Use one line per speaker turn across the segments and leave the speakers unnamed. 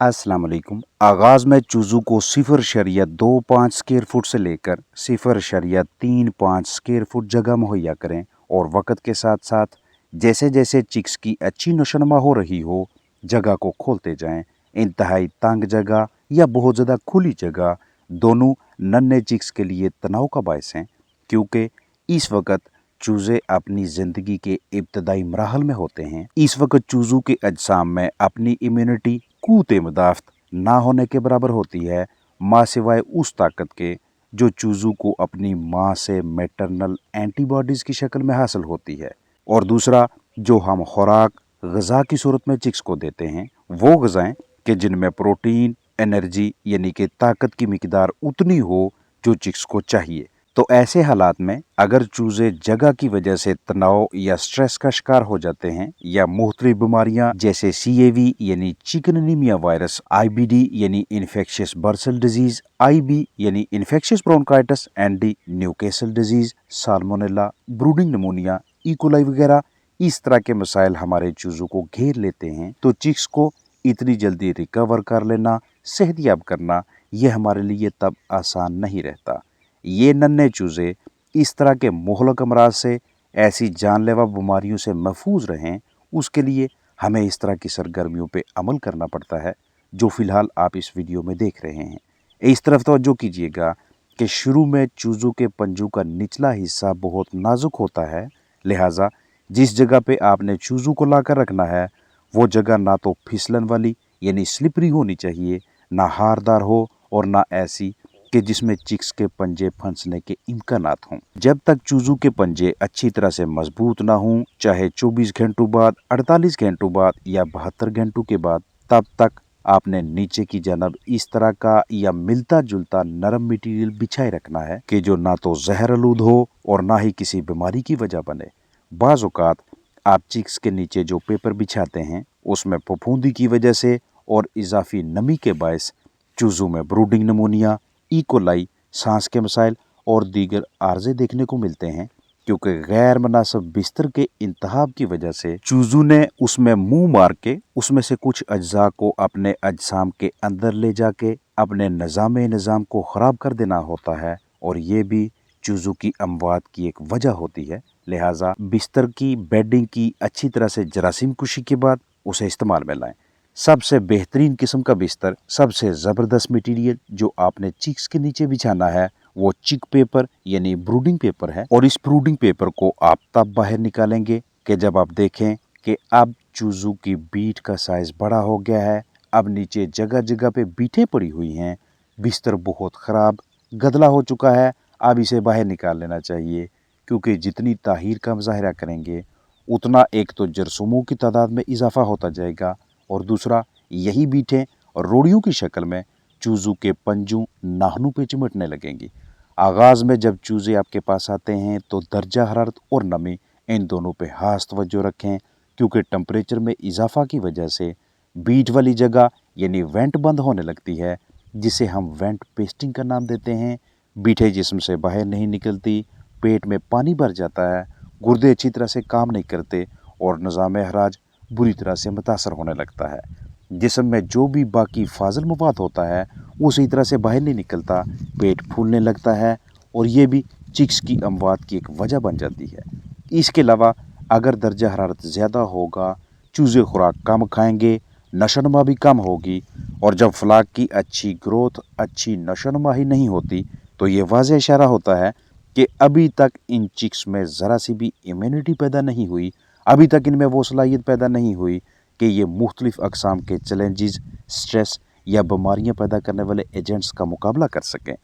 अस्सलाम वालेकुम। आगाज़ में चूज़ों को 0.25 स्क्वायर फुट से लेकर 0.35 स्क्वायर फुट जगह मुहैया करें और वक्त के साथ साथ जैसे जैसे चिक्स की अच्छी नशोनुमा हो रही हो जगह को खोलते जाएं। इंतहाई तंग जगह या बहुत ज़्यादा खुली जगह दोनों नन्हे चिक्स के लिए तनाव का बायस हैं, क्योंकि इस वक्त चूज़े अपनी ज़िंदगी के इब्तदाई मराहल में होते हैं। इस वक्त चूज़ों के अजसाम में अपनी इम्यूनिटी क़ुव्वत मुदाफ़त ना होने के बराबर होती है, माँ सिवाय उस ताकत के जो चूज़ों को अपनी माँ से मैटरनल एंटीबॉडीज़ की शक्ल में हासिल होती है। और दूसरा, जो हम खुराक ग़िज़ा की सूरत में चिक्स को देते हैं, वो ग़िज़ाएँ कि जिनमें प्रोटीन, एनर्जी यानी कि ताकत की मिकदार उतनी हो जो चिक्स को चाहिए। तो ऐसे हालात में अगर चूज़े जगह की वजह से तनाव या स्ट्रेस का शिकार हो जाते हैं या मुख्तलिफ बीमारियां जैसे CAV यानी चिकननीमिया वायरस, IBD यानी इन्फेक्शियस बर्सल डिजीज, IB यानी infectious bronchitis, ND Newcastle disease, salmonella, brooding pneumonia, E coli वगैरह इस तरह के मसाइल हमारे चूज़ों को घेर लेते हैं, तो चिक्स को इतनी जल्दी रिकवर कर लेना, सेहतयाब करना, यह हमारे लिए तब आसान नहीं रहता। ये नन्हे चूज़े इस तरह के मुहलक अमराज से, ऐसी जानलेवा बीमारियों से महफूज रहें, उसके लिए हमें इस तरह की सरगर्मियों पे अमल करना पड़ता है जो फ़िलहाल आप इस वीडियो में देख रहे हैं। इस तरफ तवज्जो कीजिएगा कि शुरू में चूज़ों के पंजों का निचला हिस्सा बहुत नाजुक होता है, लिहाजा जिस जगह पे आपने चूज़ों को लाकर रखना है वो जगह ना तो फिसलन वाली यानी स्लिपरी होनी चाहिए, ना हारदार हो और ना ऐसी कि जिसमें चिक्स के पंजे फंसने के इम्कानात हों। जब तक चूज़ों के पंजे अच्छी तरह से मजबूत ना हों, चाहे 24 घंटों बाद, 48 घंटों बाद या 72 घंटों के बाद, तब तक आपने नीचे की जानब इस तरह का या मिलता जुलता नरम मटेरियल बिछाए रखना है कि जो ना तो जहर आलूद हो और ना ही किसी बीमारी की वजह बने। बाज़ औक़ात आप चिक्स के नीचे जो पेपर बिछाते हैं उसमें फफूंदी की वजह से और इजाफी नमी के बायस चूज़ों में ब्रूडिंग निमोनिया, इकोलाई, सांस के मसाइल और दीगर आर्जे देखने को मिलते हैं, क्योंकि गैर मुनासिब बिस्तर के इंतखाब की वजह से चूज़ों ने उसमें मुंह मार के उसमें से कुछ अज्जा को अपने अजसाम के अंदर ले जाके अपने निज़ाम को ख़राब कर देना होता है, और ये भी चूज़ों की अमवात की एक वजह होती है। लिहाजा बिस्तर की बेडिंग की अच्छी तरह से जरासीम कुशी के बाद उसे इस्तेमाल में लाएं। सबसे बेहतरीन किस्म का बिस्तर, सबसे ज़बरदस्त मटेरियल जो आपने चिक्स के नीचे बिछाना है वो चिक पेपर यानी ब्रूडिंग पेपर है, और इस ब्रूडिंग पेपर को आप तब बाहर निकालेंगे कि जब आप देखें कि अब चूज़ों की बीट का साइज़ बड़ा हो गया है, अब नीचे जगह जगह पे बीटें पड़ी हुई हैं, बिस्तर बहुत ख़राब गदला हो चुका है, अब इसे बाहर निकाल लेना चाहिए, क्योंकि जितनी ताहीर का मुज़ाहरा करेंगे उतना एक तो जरसूमों की तादाद में इजाफा होता जाएगा, और दूसरा यही बीटें रोड़ियों की शक्ल में चूज़ों के पंजों नाखनों पे चिमटने लगेंगी। आगाज़ में जब चूज़े आपके पास आते हैं तो दर्जा हरारत और नमी इन दोनों पे खास तवज्जो रखें, क्योंकि टेम्परेचर में इजाफा की वजह से बीट वाली जगह यानी वेंट बंद होने लगती है, जिसे हम वेंट पेस्टिंग का नाम देते हैं। बीटें जिस्म से बाहर नहीं निकलती, पेट में पानी भर जाता है, गुर्दे अच्छी तरह से काम नहीं करते और निज़ाम हराज बुरी तरह से मुतासर होने लगता है। जिस्म में जो भी बाकी फाजिल मवाद होता है वो सही तरह से बाहर नहीं निकलता, पेट फूलने लगता है, और ये भी चिक्स की अमवात की एक वजह बन जाती है। इसके अलावा अगर दर्जा हरारत ज़्यादा होगा, चूज़े खुराक कम खाएंगे, नशोनुमा भी कम होगी, और जब फ्लाक की अच्छी ग्रोथ, अच्छी नशोनुमा ही नहीं होती, तो ये वाज़ेह इशारा होता है कि अभी तक इन चिक्स में ज़रा सी भी इम्यूनिटी पैदा नहीं हुई, अभी तक इनमें वो सलाहियत पैदा नहीं हुई कि ये मुख्तलिफ़ अक़साम के चैलेंजेस, स्ट्रेस या बीमारियाँ पैदा करने वाले एजेंट्स का मुकाबला कर सकें।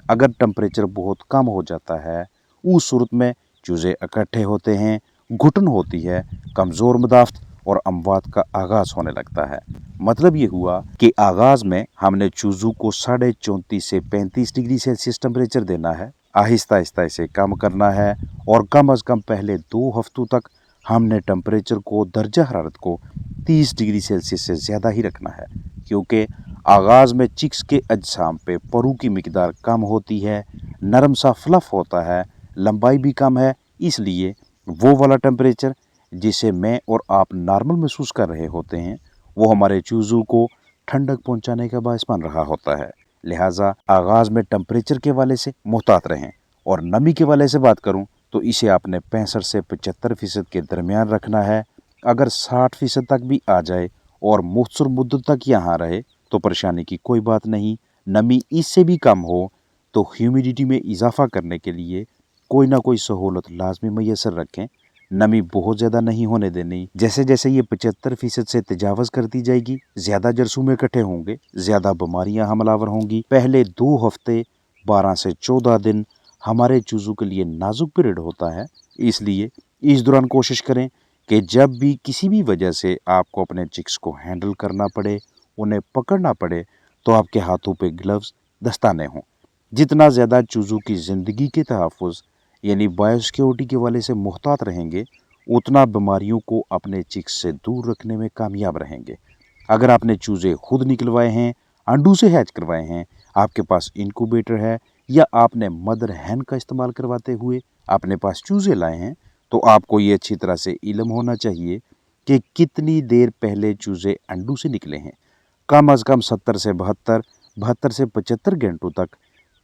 अगर टेम्परेचर बहुत कम हो जाता है, उस सूरत में चूज़े इकट्ठे होते हैं, घुटन होती है, कमज़ोर मुदाफ़त और अमवात का आगाज़ होने लगता है। मतलब ये हुआ कि आगाज़ में हमने चूज़ों को 34.5 से 35 डिग्री सेल्सियस टेम्परेचर देना है, आहिस्ता आहिस्ता इसे कम करना है, और कम अज़ कम पहले 2 हफ्तों तक हमने टेम्परेचर को, दर्जा हरारत को 30 डिग्री सेल्सियस से ज़्यादा ही रखना है, क्योंकि आगाज़ में चिक्स के अजसाम पे परू की मिकदार कम होती है, नरम सा फ्लफ़ होता है, लंबाई भी कम है, इसलिए वो वाला टेम्परेचर जिसे मैं और आप नॉर्मल महसूस कर रहे होते हैं वो हमारे चूज़ों को ठंडक पहुंचाने का बायस बन रहा होता है। लिहाजा आगाज में टेम्परेचर के वाले से मुहतात रहें। और नमी के वाले से बात करूं तो इसे आपने 65 से 75% के दरमियान रखना है। अगर 60% तक भी आ जाए और मुख्तसर मुद्दत तक यहाँ रहे तो परेशानी की कोई बात नहीं। नमी इससे भी कम हो तो ह्यूमिडिटी में इजाफा करने के लिए कोई ना कोई सहूलत लाजमी मैसर रखें। नमी बहुत ज़्यादा नहीं होने देनी। जैसे जैसे ये 75% से तजावज़ करती जाएगी, ज़्यादा जरसूम इकट्ठे होंगे, ज़्यादा बीमारियां हमलावर होंगी। पहले 2 हफ्ते 12 से 14 दिन हमारे चूज़ों के लिए नाजुक पीरियड होता है। इसलिए इस दौरान कोशिश करें कि जब भी किसी भी वजह से आपको अपने चिक्स को हैंडल करना पड़े, उन्हें पकड़ना पड़े, तो आपके हाथों पे ग्लव्स, दस्ताने हों। जितना ज़्यादा चूज़ों की ज़िंदगी के तहफ़्फ़ुज़ यानी बायोसिक्योरिटी के वाले से मुहतात रहेंगे, उतना बीमारियों को अपने चिक्स से दूर रखने में कामयाब रहेंगे। अगर आपने चूज़े खुद निकलवाए हैं, अंडों से हैच करवाए हैं, आपके पास इंक्यूबेटर है या आपने मदर हैन का इस्तेमाल करवाते हुए अपने पास चूज़े लाए हैं, तो आपको ये अच्छी तरह से इल्म होना चाहिए कि कितनी देर पहले चूज़े अंडों से निकले हैं। कम अज़ कम 70 से 72, 72 से 75 घंटों तक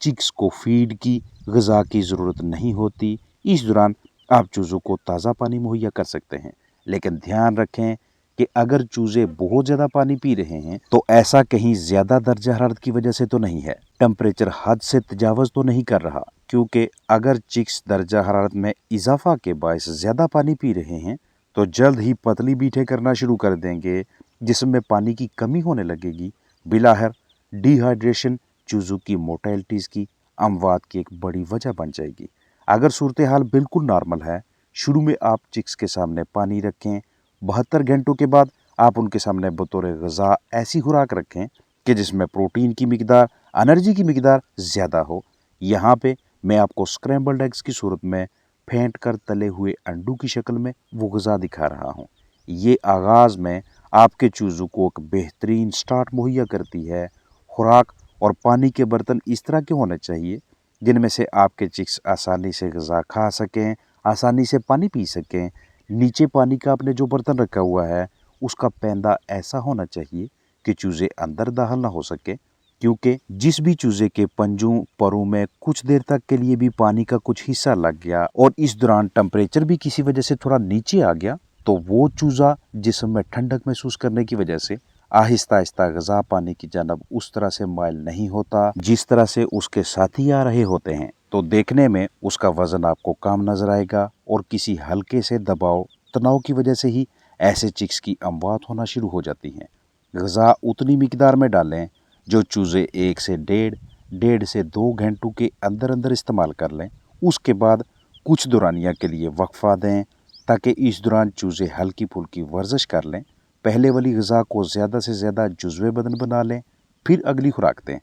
चिक्स को फीड की, ग़िज़ा की ज़रूरत नहीं होती। इस दौरान आप चूज़ों को ताज़ा पानी मुहैया कर सकते हैं। लेकिन ध्यान रखें कि अगर चूज़े बहुत ज़्यादा पानी पी रहे हैं तो ऐसा कहीं ज़्यादा दर्जा हरारत की वजह से तो नहीं है, टेम्परेचर हद से तजावज़ तो नहीं कर रहा। क्योंकि अगर चिक्स दर्जा हरारत में इजाफा के बायस ज़्यादा पानी पी रहे हैं तो जल्द ही पतली बीठे करना शुरू कर देंगे, जिसमें पानी की कमी होने लगेगी। बिलाहर डिहाइड्रेशन चूज़ों की मोर्टेलिटीज़ की, अमवात की एक बड़ी वजह बन जाएगी। अगर सूरत हाल बिल्कुल नॉर्मल है, शुरू में आप चिक्स के सामने पानी रखें। 72 घंटों के बाद आप उनके सामने बतौर ग़िज़ा ऐसी खुराक रखें कि जिसमें प्रोटीन की मिकदार, एनर्जी की मिकदार ज़्यादा हो। यहाँ पे मैं आपको स्क्रैम्बल्ड एग्स की सूरत में फेंट कर तले हुए अंडों की शक्ल में वो ग़िज़ा दिखा रहा हूँ। ये आगाज़ में आपके चूज़ों को एक बेहतरीन स्टार्ट मुहैया करती है। खुराक और पानी के बर्तन इस तरह के होने चाहिए जिनमें से आपके चिक्स आसानी से ग़िज़ा खा सकें, आसानी से पानी पी सकें। नीचे पानी का आपने जो बर्तन रखा हुआ है उसका पैंदा ऐसा होना चाहिए कि चूज़े अंदर दाखिल ना हो सके, क्योंकि जिस भी चूज़े के पंजों परों में कुछ देर तक के लिए भी पानी का कुछ हिस्सा लग गया और इस दौरान टेम्परेचर भी किसी वजह से थोड़ा नीचे आ गया, तो वो चूज़ा जिस्म में ठंडक महसूस करने की वजह से आहिस्ता आहिस्ता ग़िज़ा पाने की जानब उस तरह से माइल नहीं होता जिस तरह से उसके साथी आ रहे होते हैं। तो देखने में उसका वज़न आपको कम नज़र आएगा और किसी हल्के से दबाव, तनाव की वजह से ही ऐसे चिक्स की अमवात होना शुरू हो जाती हैं। ग़िज़ा उतनी मिकदार में डालें जो चूज़े 1 से डेढ़ से 2 घंटों के अंदर अंदर इस्तेमाल कर लें। उसके बाद कुछ दौरानिया के लिए वक्फ़ा दें ताकि इस दौरान चूज़े हल्की फुल्की वर्जिश कर लें। पहले वाली ग़िज़ा को ज़्यादा से ज़्यादा जुज़्वे बदन बना लें, फिर अगली खुराक दें।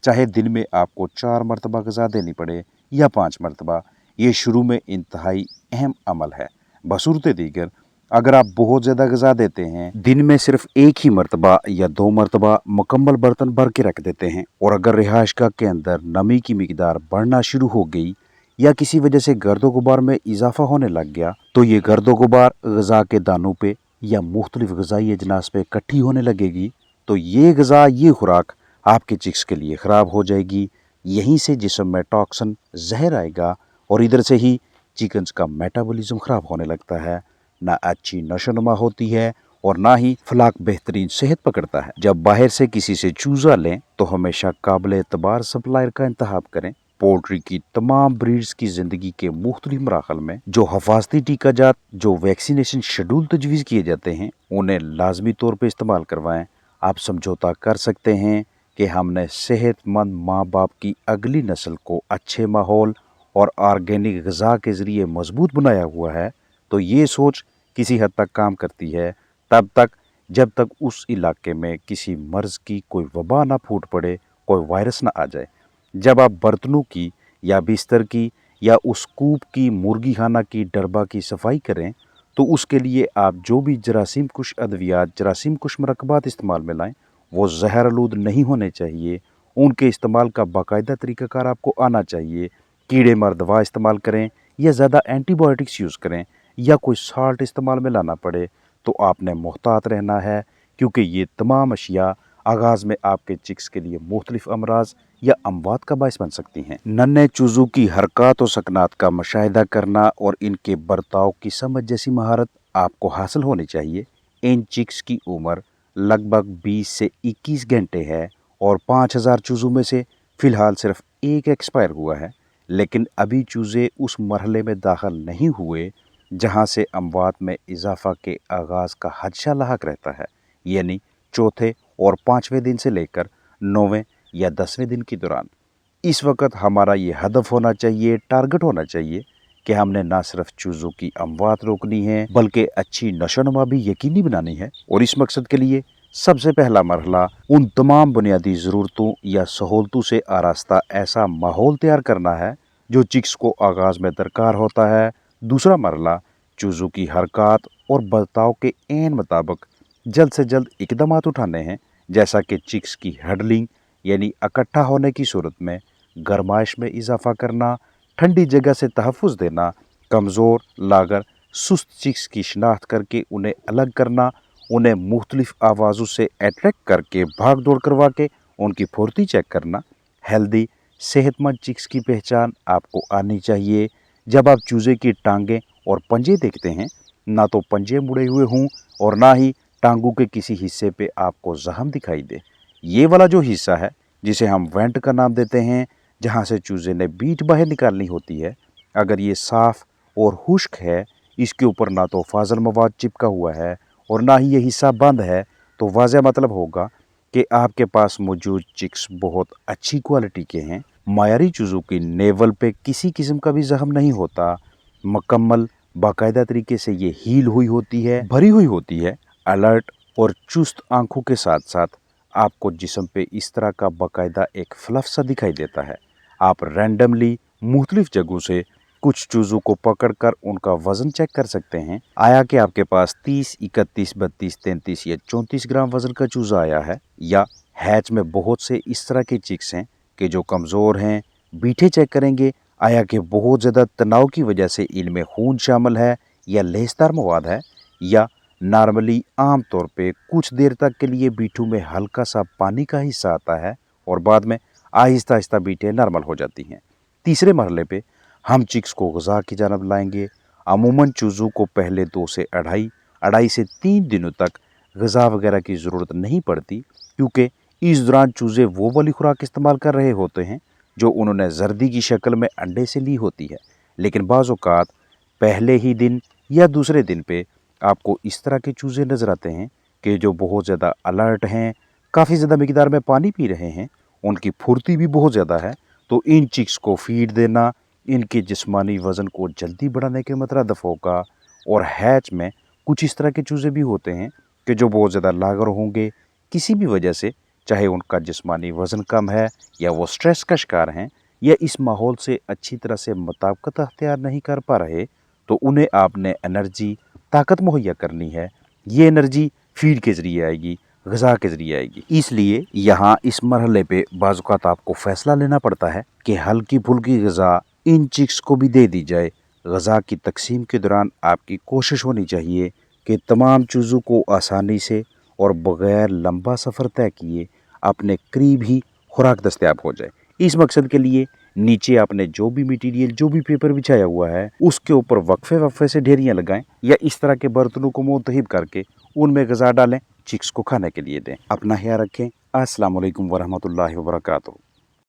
चाहे दिन में आपको 4 मरतबा ग़िज़ा देनी पड़े या 5 मरतबा, ये शुरू में इंतहाई अहम अमल है। बसूरत दीगर अगर आप बहुत ज़्यादा ग़िज़ा देते हैं, दिन में सिर्फ 1 ही मरतबा या 2 मरतबा मुकम्मल बर्तन भर के रख देते हैं और अगर रिहाइशगाह के अंदर नमी की मिकदार बढ़ना शुरू हो गई या किसी वजह से गर्दो गुबार में इजाफा होने लग गया, तो ये गर्दो गुबार ग़िज़ा के दानों पे या मुख्तलिफ ग़िज़ाई अजनास पे इकट्ठी होने लगेगी, तो ये ग़िज़ा, ये खुराक आपके चिक्स के लिए ख़राब हो जाएगी। यहीं से जिस्म में टॉक्सिन, ज़हर आएगा और इधर से ही चिकन्स का मेटाबॉलिज्म ख़राब होने लगता है। ना अच्छी नशोनुमा होती है और ना ही फलाक बेहतरीन सेहत पकड़ता है। जब बाहर से किसी से चूज़ा लें तो हमेशा काबिल एतबार सप्लायर का इंतखाब करें। पोल्ट्री की तमाम ब्रीड्स की ज़िंदगी के मुख्तलिफ मराहल में जो हफाजती टीका जात, जो वैक्सीनेशन शेड्यूल तजवीज़ किए जाते हैं, उन्हें लाजमी तौर पर इस्तेमाल करवाएं। आप समझौता कर सकते हैं कि हमने सेहतमंद माँ बाप की अगली नस्ल को अच्छे माहौल और ऑर्गेनिक ग़िज़ा के ज़रिए मजबूत बनाया हुआ है, तो ये सोच किसी हद तक काम करती है तब तक जब तक उस इलाके में किसी मर्ज़ की कोई वबा ना फूट पड़े, कोई वायरस ना आ जाए। जब आप बर्तनों की या बिस्तर की या उस कूप की, मुर्गी खाना की, डरबा की सफाई करें तो उसके लिए आप जो भी जरासीम कुश अद्वियात, जरासीम कुश मरकबात इस्तेमाल में लाएँ, वो ज़हर आलूद नहीं होने चाहिए। उनके इस्तेमाल का बाकायदा तरीक़ाकार आपको आना चाहिए। कीड़े मार दवा इस्तेमाल करें या ज़्यादा एंटीबायोटिक्स यूज़ करें या कोई साल्ट इस्तेमाल में लाना पड़े तो आपने मुहतात रहना है, क्योंकि ये तमाम अशिया आगाज में आपके चिक्स के लिए मुख्तलिफ अमराज या अमवात का बायस बन सकती हैं। नन्हे चूजों की हरकत और सकनात का मुशाहिदा करना और इनके बर्ताव की समझ जैसी महारत आपको हासिल होनी चाहिए। इन चिक्स की उम्र लगभग 20 से 21 घंटे है और 5000 चूजों में से फ़िलहाल सिर्फ एक एक्सपायर हुआ है, लेकिन अभी चूज़े उस मरहले में दाखिल नहीं हुए जहां से अमवात में इजाफा के आगाज़ का खदशा लाहक रहता है, यानी चौथे और 5वें दिन से लेकर 9वें या 10वें दिन के दौरान। इस वक्त हमारा ये हदफ होना चाहिए, टारगेट होना चाहिए कि हमने ना सिर्फ चूज़ों की अमवात रोकनी है बल्कि अच्छी नशोनुमा भी यकीनी बनानी है। और इस मकसद के लिए सबसे पहला मरहला उन तमाम बुनियादी ज़रूरतों या सहूलतों से आरास्ता ऐसा माहौल तैयार करना है जो चिक्स को आगाज़ में दरकार होता है। दूसरा मरहला चूज़ों की हरकत और बर्ताव के ऐन मुताबिक जल्द से जल्द इकदामात उठाने हैं, जैसा कि चिक्स की हडलिंग यानी इकट्ठा होने की सूरत में गरमाइश में इजाफा करना, ठंडी जगह से तहफ़्फ़ुज़ देना, कमज़ोर लागर सुस्त चिक्स की शिनाख्त करके उन्हें अलग करना, उन्हें मुख्तलिफ आवाज़ों से अट्रैक्ट करके भाग दौड़ करवा के उनकी फुर्ती चेक करना। हेल्दी सेहतमंद चिक्स की पहचान आपको आनी चाहिए। जब आप चूज़े की टांगें और पंजे देखते हैं, ना तो पंजे मुड़े हुए हों और ना ही टांगों के किसी हिस्से पे आपको जख्म दिखाई दे। ये वाला जो हिस्सा है जिसे हम वेंट का नाम देते हैं, जहाँ से चूज़े ने बीट बाहर निकालनी होती है, अगर ये साफ़ और खुश्क है, इसके ऊपर ना तो फाजल मवाद चिपका हुआ है और ना ही ये हिस्सा बंद है, तो वाज़ह मतलब होगा कि आपके पास मौजूद चिक्स बहुत अच्छी क्वालिटी के हैं। मायारी चूज़ों की नेवल पे किसी किस्म का भी जख्म नहीं होता, मुकम्मल बाकायदा तरीके से ये हील हुई होती है, भरी हुई होती है। अलर्ट और चुस्त आंखों के साथ साथ आपको जिस्म पे इस तरह का बाकायदा एक फ्लफ सा दिखाई देता है। आप रैंडमली मुख्तलिफ जगहों से कुछ चूज़ों को पकड़कर उनका वज़न चेक कर सकते हैं। आया कि आपके पास 30, 31, 32, 33 या 34 ग्राम वज़न का चूज़ा आया है, या हैच में बहुत से इस तरह के चिक्स हैं कि जो कमज़ोर हैं। बीठे चेक करेंगे, आया कि बहुत ज़्यादा तनाव की वजह से इनमें खून शामिल है या लेसदार मवाद है, या नॉर्मली आम तौर पे कुछ देर तक के लिए बीठों में हल्का सा पानी का हिस्सा आता है और बाद में आहिस्ता आहिस्ता बीटें नॉर्मल हो जाती हैं। तीसरे मरहले पे हम चिक्स को ग़िज़ा की जानब लाएंगे। अमूमन चूज़ों को पहले 2 से अढ़ाई से 3 दिनों तक ग़िज़ा वगैरह की ज़रूरत नहीं पड़ती, क्योंकि इस दौरान चूज़े वो वाली खुराक इस्तेमाल कर रहे होते हैं जो उन्होंने जर्दी की शक्ल में अंडे से ली होती है। लेकिन बाज़ औक़ात पहले ही दिन या दूसरे दिन पे आपको इस तरह के चूज़े नज़र आते हैं कि जो बहुत ज़्यादा अलर्ट हैं, काफ़ी ज़्यादा मिकदार में पानी पी रहे हैं, उनकी फुर्ती भी बहुत ज़्यादा है। तो इन चिक्स को फीड देना इनके जिस्मानी वज़न को जल्दी बढ़ाने के मुतरादिफ होगा। और हैच में कुछ इस तरह के चूज़े भी होते हैं कि जो बहुत ज़्यादा लागर होंगे किसी भी वजह से, चाहे उनका जिस्मानी वज़न कम है या वो स्ट्रेस का शिकार हैं या इस माहौल से अच्छी तरह से मुताबिकत अख्तियार नहीं कर पा रहे, तो उन्हें आपने एनर्जी ताकत मुहैया करनी है। ये एनर्जी फीड के ज़रिए आएगी, ग़िज़ा के ज़रिए आएगी। इसलिए यहाँ इस मरहले पे बाज़ औक़ात आपको फ़ैसला लेना पड़ता है कि हल्की फुल्की ग़िज़ा इन चिक्स को भी दे दी जाए। ग़िज़ा की तकसीम के दौरान आपकी कोशिश होनी चाहिए कि तमाम चूज़ों को आसानी से और बग़ैर लंबा सफ़र तय किए अपने करीब ही खुराक दस्तयाब हो जाए। इस मकसद के लिए नीचे आपने जो भी मटीरियल, जो भी पेपर बिछाया हुआ है, उसके ऊपर वक्फे वक्फे से ढेरियाँ लगाएं या इस तरह के बर्तनों को मुंतहिब करके उनमें ग़िज़ा डालें, चिक्स को खाने के लिए दें। अपना ख्याल रखें। अस्सलाम वालेकुम वरहमतुल्लाहि वबरकातुहू।